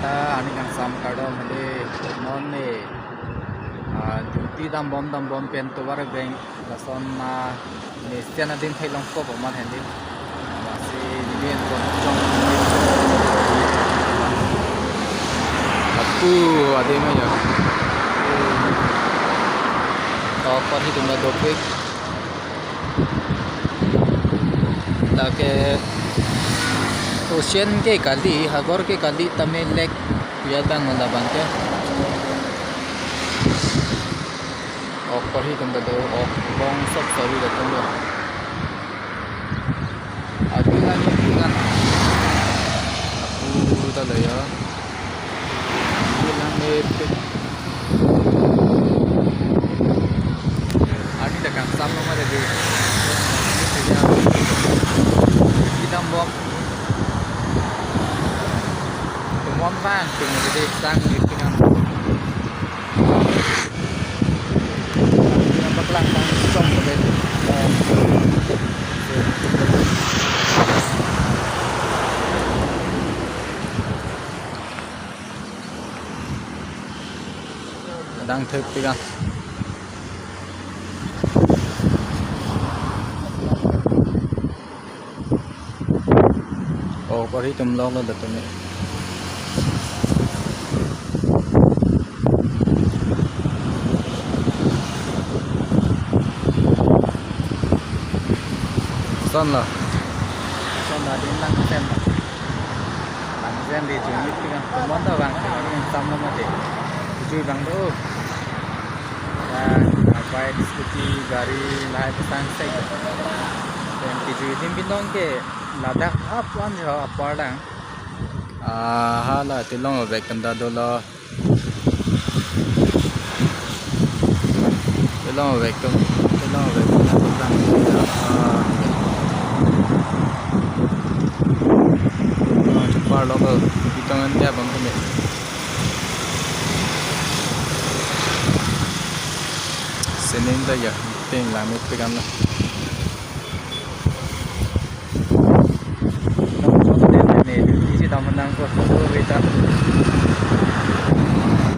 ta ani kang sam kado made non ne duty dam bom pen to war geng lason na ne stiana din thai long ko bom man hendi si dien ko chong aku ade ma ya to par hi tumla dope ताकि ओशियन के काली हगोर के काली तमिल लेक या बैंग मंदा बनते और पर ही तुम तो और बॉन्ग सब सॉरी रहते हो अभी kan aku tak lah ya bilang ani tak kan sama mana dia kita bom bom bang cùng cái sang cái dengan bắc lang đang trong cái bên đang thực cái gan और ही तुम लोग देते हैं son là đến lăng xem thì chúng biết cái món tàu vàng xong lắm mà để chui vàng đô và quay diskusi dari lain pesan saya dan chui tim bintang ke Ladakh apaan ya apa lang hala tilong về kanda dola tilong về kanda dola par logo pitongan dia bang kene senin da ya ting la met pegan la